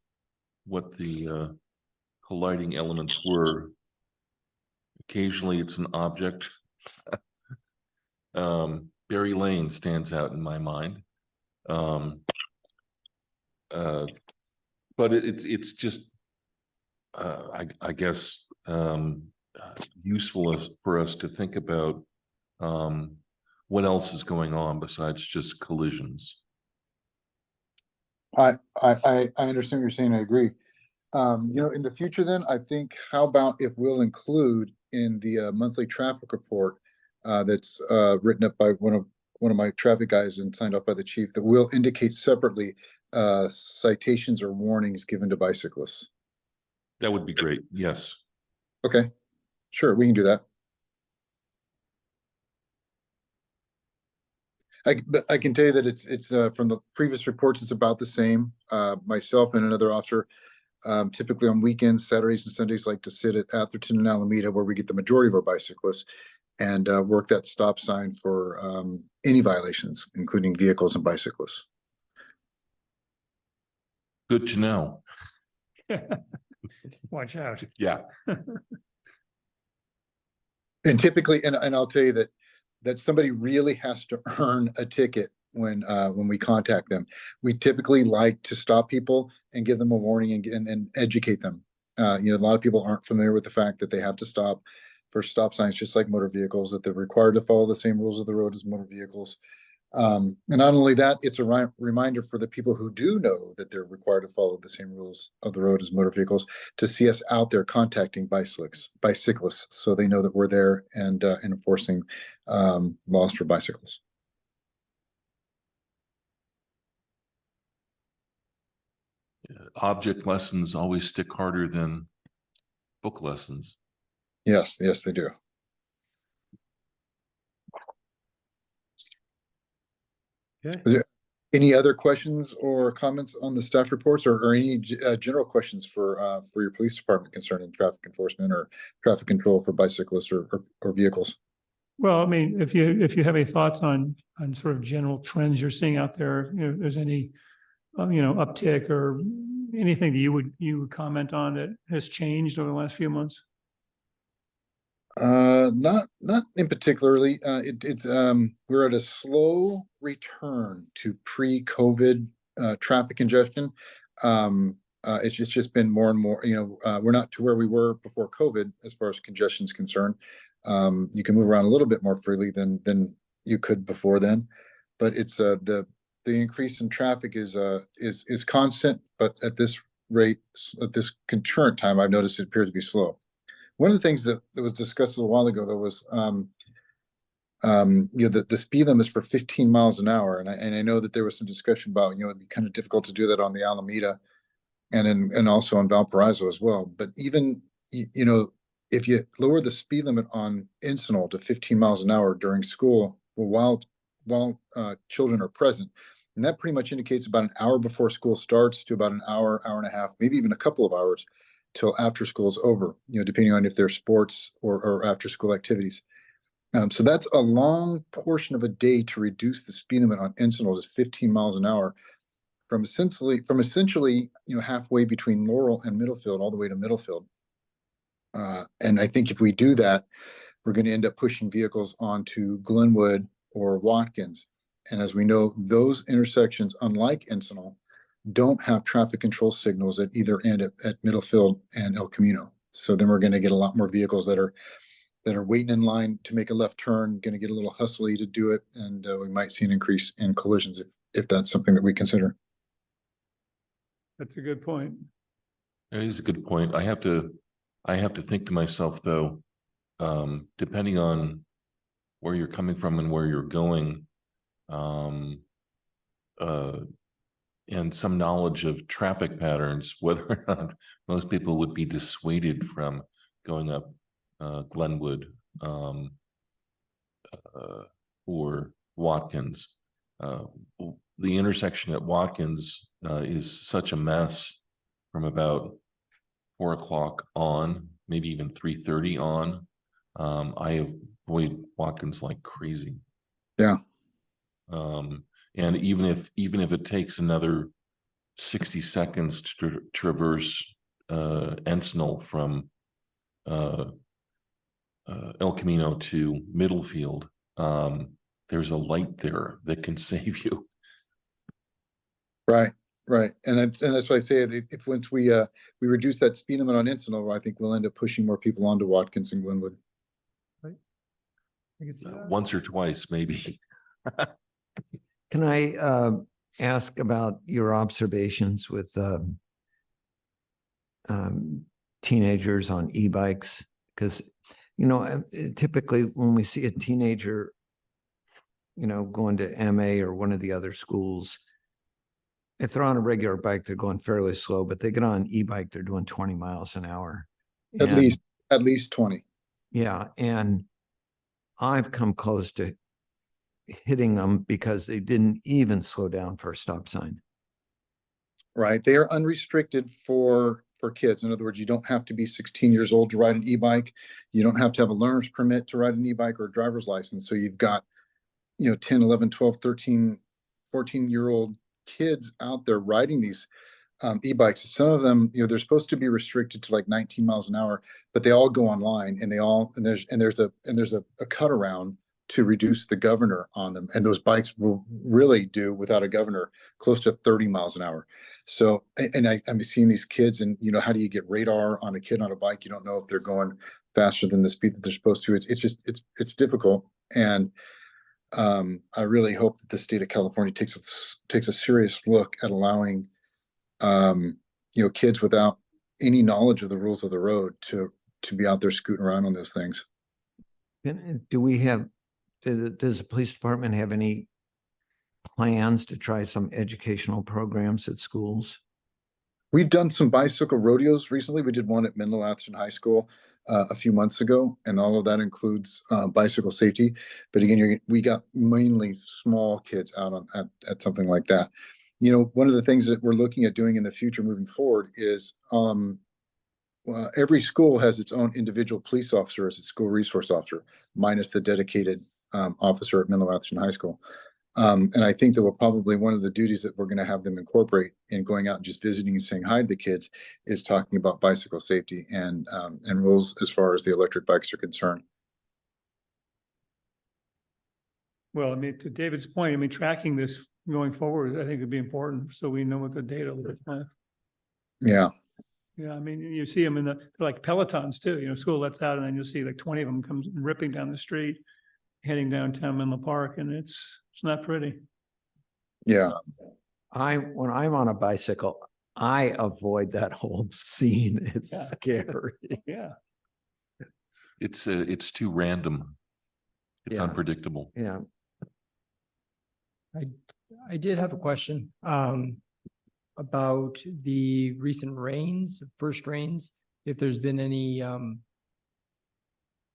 what the colliding elements were. Occasionally it's an object. Berry Lane stands out in my mind. But it's just I guess useful for us to think about what else is going on besides just collisions. I understand what you're saying. I agree. In the future, then I think, how about if we'll include in the monthly traffic report that's written up by one of my traffic guys and signed off by the chief, that will indicate separately citations or warnings given to bicyclists. That would be great. Yes. Okay, sure, we can do that. But I can tell you that it's from the previous reports, it's about the same. Myself and another officer, typically on weekends, Saturdays and Sundays, like to sit at Atherton and Alameda, where we get the majority of our bicyclists, and work that stop sign for any violations, including vehicles and bicyclists. Good to know. watch out. Yeah. And typically, and I'll tell you that somebody really has to earn a ticket when we contact them. We typically like to stop people and give them a warning and educate them. A lot of people aren't familiar with the fact that they have to stop for stop signs, just like motor vehicles, that they're required to follow the same rules of the road as motor vehicles. And not only that, it's a reminder for the people who do know that they're required to follow the same rules of the road as motor vehicles to see us out there contacting bicyclists, so they know that we're there and enforcing laws for bicycles. Object lessons always stick harder than book lessons. Yes, they do. Okay. Is Any other questions or comments on the staff reports or any general questions for your police department concerning traffic enforcement or traffic control for bicyclists or vehicles? Well, I mean, if you have any thoughts on sort of general trends you're seeing out there, you know, if there's any, uptick or anything that you would comment on that has changed over the last few months? Not in particularly. We're at a slow return to pre-COVID traffic congestion. It's just been more and more, we're not to where we were before COVID as far as congestion is concerned. You can move around a little bit more freely than you could before then, but it's the increase in traffic is constant, but at this rate, at this current time, I've noticed it appears to be slow. One of the things that was discussed a little while ago, though, was the speed limit is for 15 miles an hour, and I know that there was some discussion about it'd be kind of difficult to do that on the Alameda, and also on Valparaiso as well. But even if you lower the speed limit on Encinal to 15 miles an hour during school, while children are present, and that pretty much indicates about an hour before school starts to about an hour and a half, maybe even a couple of hours till after school is over, depending on if there's sports or after school activities. So that's a long portion of a day to reduce the speed limit on Encinal to 15 miles an hour from essentially halfway between Laurel and Middlefield all the way to Middlefield. And I think if we do that, we're going to end up pushing vehicles onto Glenwood or Watkins. And as we know, those intersections, unlike Encinal, don't have traffic control signals at either end at Middlefield and El Camino. So then we're going to get a lot more vehicles that are waiting in line to make a left turn, going to get a little hustly to do it, and we might see an increase in collisions if that's something that we consider. That's a good point. That is a good point. I have to think to myself though, depending on where you're coming from and where you're going, and some knowledge of traffic patterns, whether or not most people would be dissuaded from going up Glenwood or Watkins. The intersection at Watkins is such a mess from about 4 o'clock on, maybe even 3:30 on. I avoid Watkins like crazy. Yeah. And even if it takes another 60 seconds to traverse Encinal from El Camino to Middlefield, there's a light there that can save you. Right. And that's why I say if once we reduce that speed limit on Encinal, I think we'll end up pushing more people onto Watkins and Glenwood. I can see that. Once or twice, maybe. Can I ask about your observations with teenagers on e-bikes? Because, typically when we see a teenager, going to MA or one of the other schools, if they're on a regular bike, they're going fairly slow, but they get on an e-bike, they're doing 20 miles an hour. At least 20. Yeah. And I've come close to hitting them because they didn't even slow down for a stop sign. Right. They are unrestricted for kids. In other words, you don't have to be 16 years old to ride an e-bike. You don't have to have a learner's permit to ride an e-bike or a driver's license. So you've got, 10, 11, 12, 13, 14-year-old kids out there riding these e-bikes. Some of them, they're supposed to be restricted to like 19 miles an hour, but they all go online and there's a cut around to reduce the governor on them. And those bikes will really do without a governor close to 30 miles an hour. So, and I'm seeing these kids and, how do you get radar on a kid on a bike? You don't know if they're going faster than the speed that they're supposed to. It's difficult. And I really hope that the state of California takes a serious look at allowing, kids without any knowledge of the rules of the road to be out there scooting around on those things. And does the police department have any plans to try some educational programs at schools? We've done some bicycle rodeos recently. We did one at Menlo Atherton High School. a few months ago, and all of that includes bicycle safety. But again, we got mainly small kids out at something like that. You know, one of the things that we're looking at doing in the future moving forward is every school has its own individual police officer as its school resource officer, minus the dedicated officer at Menlo Atherton High School. And I think that we're probably one of the duties that we're going to have them incorporate in going out and just visiting and saying hi to the kids is talking about bicycle safety and rules as far as the electric bikes are concerned. Well, I mean, to David's point, I mean, tracking this going forward, I think would be important, so we know what the data looks like. Yeah. Yeah, I mean, you see them in they're like pelotons too, you know, school lets out and then you'll see like 20 of them comes ripping down the street, heading downtown Menlo Park, and it's not pretty. Yeah. When I'm on a bicycle, I avoid that whole scene. It's Yeah. scary. Yeah. It's too random. It's Yeah. unpredictable. Yeah. I did have a question about the recent rains, first rains, if there's been any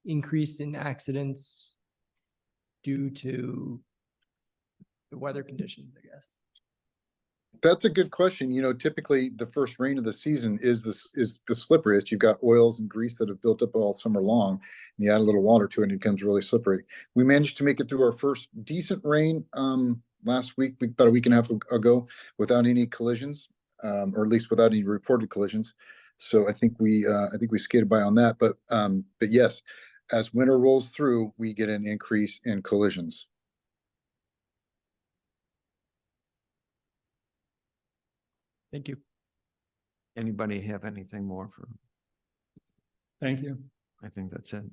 increase in accidents due to the weather conditions, I guess. That's a good question. You know, typically the first rain of the season is the slipperiest. You've got oils and grease that have built up all summer long, and you add a little water to it and it becomes really slippery. We managed to make it through our first decent rain last week, about a week and a half ago, without any collisions, or at least without any reported collisions. So I think we skated by on that. But yes, as winter rolls through, we get an increase in collisions. Thank you. Anybody have anything more for? Thank you. I think that's it.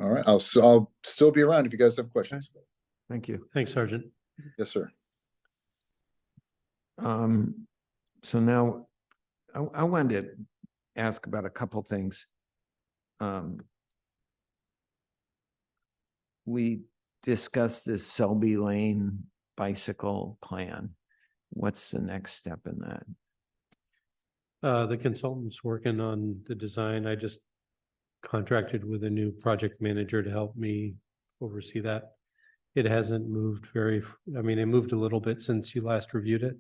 All right, I'll still be around if you guys have questions. Thank you. Thanks, Sergeant. Yes, sir. So now I wanted to ask about a couple things. We discussed this Selby Lane bicycle plan. What's the next step in that? The consultant's working on the design. I just contracted with a new project manager to help me oversee that. It hasn't moved I mean, it moved a little bit since you last reviewed it.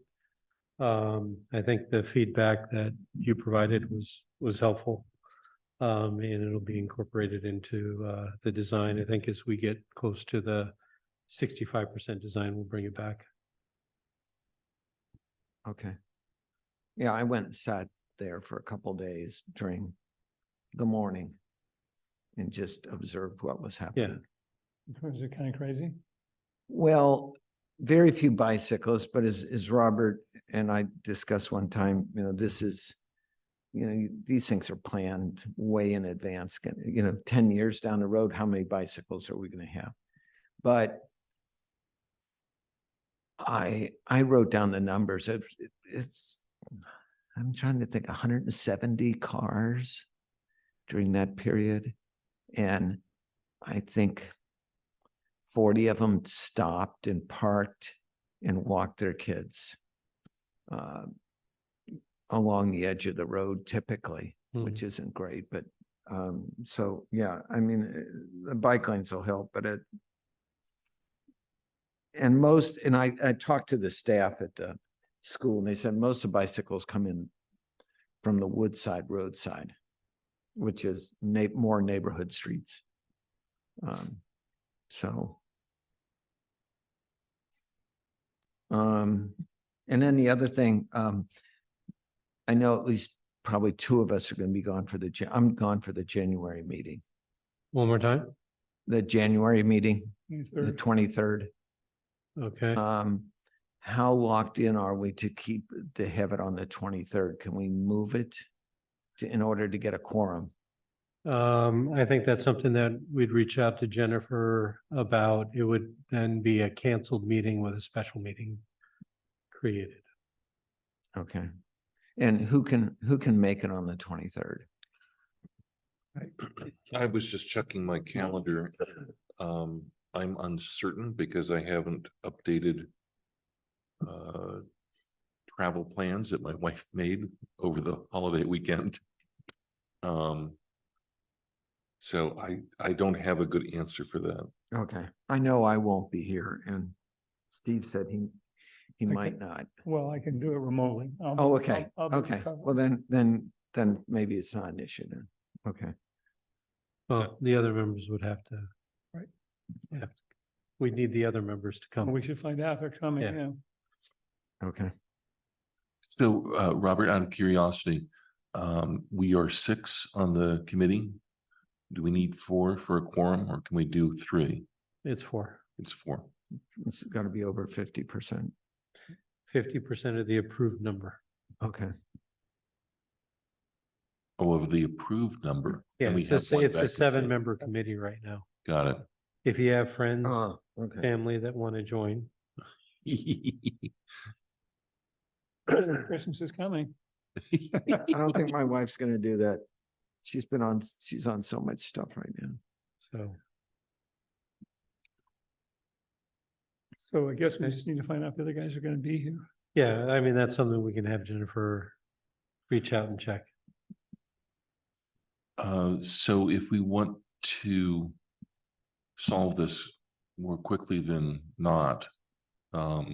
I think the feedback that you provided was helpful. And it'll be incorporated into the design. I think as we get close to the 65% design, we'll bring it back. Okay. Yeah, I went and sat there for a couple days during the morning and just observed what was happening. Is it kind of crazy? Well, very few bicyclists, but as Robert and I discussed one time, you know, this is, you know, these things are planned way in advance. You know, 10 years down the road, how many bicycles are we going to have? But I wrote down the numbers. I'm trying to think, 170 cars during that period. And I think 40 of them stopped and parked and walked their kids along the edge of the road typically, which isn't great. But so, yeah, I mean, the bike lanes will help, but I talked to the staff at the school and they said most of the bicycles come in from the Woodside roadside, which is more neighborhood streets. And then the other thing, I know at least probably two of us are going to be gone I'm gone for the January meeting. One more time? The January meeting, the 23rd. 23rd. Okay. How locked in are we to have it on the 23rd? Can we move it in order to get a quorum? I think that's something that we'd reach out to Jennifer about. It would then be a canceled meeting with a special meeting created. Okay. And who can make it on the 23rd? I was just checking my calendar. I'm uncertain because I haven't updated travel plans that my wife made over the holiday weekend. So I don't have a good answer for that. Okay, I know I won't be here, and Steve said he Okay. might not. Well, I can do it remotely. Oh, okay, I'll be okay. covered. Well, then maybe it's not an issue then. Okay, Well, the other members would have to. Right. Yeah. We need the other members to come. We should find out if they're coming, Yeah. yeah. okay. So, Robert, out of curiosity, we are 6 on the committee. Do we need 4 for a quorum, or can we do 3? It's 4. It's 4. It's gotta be over 50%. 50% of the approved number. Okay, Oh, of the approved number. Yeah, And we it's have one a vacancy. 7-member committee right now. Got it. If you have friends, oh, okay. family that want to join, Christmas is coming. I don't think my wife's gonna do that. She's on so much stuff right now. so. So I guess we just need to find out if the other guys are gonna be here. Yeah, I mean, that's something we can have Jennifer reach out and check. So if we want to solve this more quickly than not, how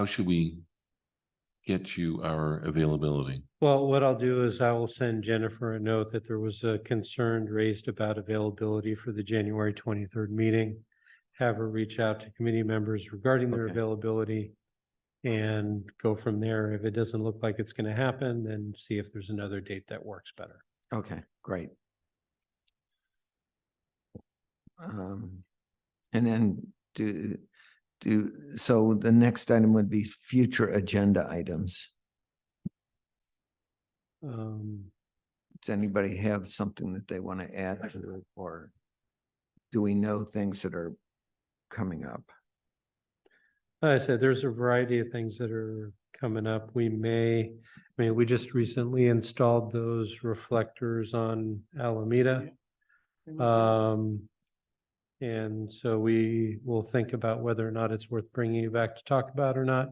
should we get you our availability? Well, what I'll do is I will send Jennifer a note that there was a concern raised about availability for the January 23rd meeting. Have her reach out to committee members regarding their Okay. availability and go from there. If it doesn't look like it's going to happen, then see if there's another date that works better. Okay, great. And then so the next item would be future agenda items. Does anybody have something that they want to add to it, or do we know things that are coming up? Like I said, there's a variety of things that are coming up. We just recently installed those reflectors on Alameda. And so we will think about whether or not it's worth bringing you back to talk about or not.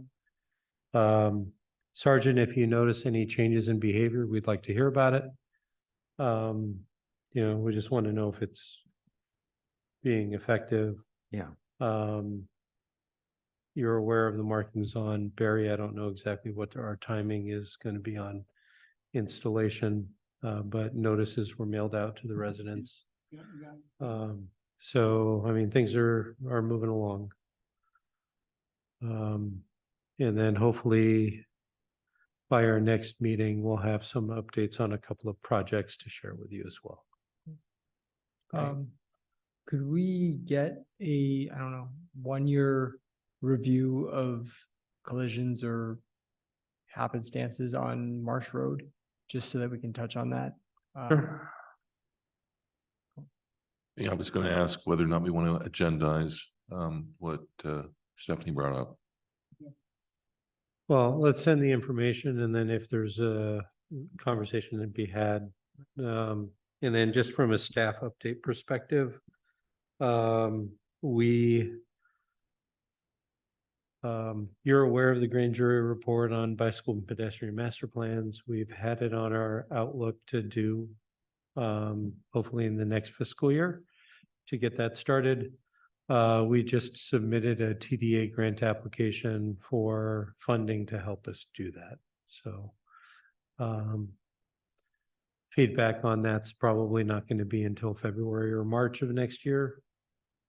Sergeant, if you notice any changes in behavior, we'd like to hear about it. We just want to know if it's being effective. Yeah. You're aware of the markings on Barry. I don't know exactly what our timing is going to be on installation, but notices were mailed out to the residents. So, I mean, things are moving along. And then hopefully by our next meeting, we'll have some updates on a couple of projects to share with you as well. Could we get I don't know, 1-year review of collisions or happenstances on Marsh Road, just so that we can touch on that? Yeah, I was going to ask whether or not we want to agendize what Stephanie brought up. Well, let's send the information, and then if there's a conversation to be had. And then just from a staff update perspective, you're aware of the grand jury report on bicycle and pedestrian master plans. We've had it on our outlook to do hopefully in the next fiscal year to get that started. We just submitted a TDA grant application for funding to help us do that. So feedback on that's probably not going to be until February or March of next year,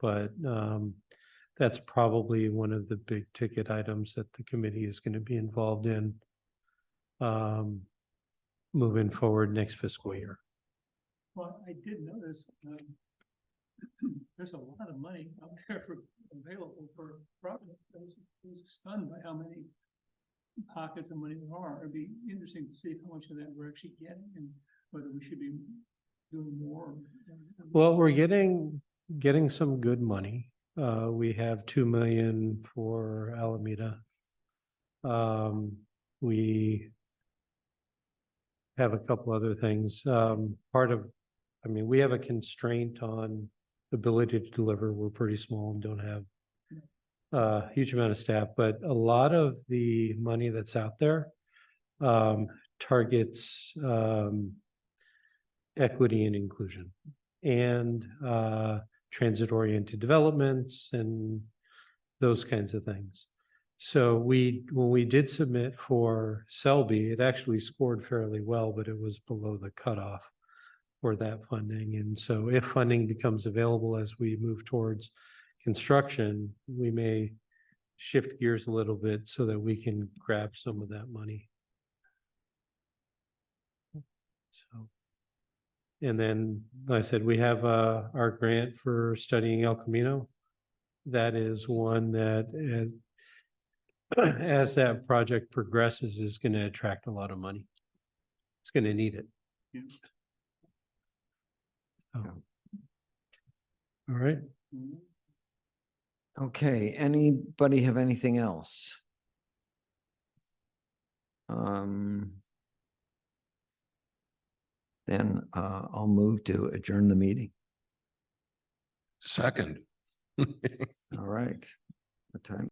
but that's probably one of the big ticket items that the committee is going to be involved in moving forward next fiscal year. Well, I did notice, there's a lot of money out there available for projects. I was stunned by how many pockets of money there are. It'd be interesting to see how much of that we're actually getting and whether we should be doing more. Well, we're getting some good money. We have 2 million for Alameda. We have a couple other things. We have a constraint on ability to deliver. We're pretty small and don't have a huge amount of staff, but a lot of the money that's out there targets equity and inclusion. and transit-oriented developments and those kinds of things. So when we did submit for Selby, it actually scored fairly well, but it was below the cutoff for that funding. And so if funding becomes available as we move towards construction, we may shift gears a little bit so that we can grab some of that money. So, and then, like I said, we have our grant for studying El Camino. That is one that as that project progresses is going to attract a lot of money. It's going to need it. Yeah. So, all right. Okay, anybody have anything else? Then I'll move to adjourn the meeting. Second. All right. What time?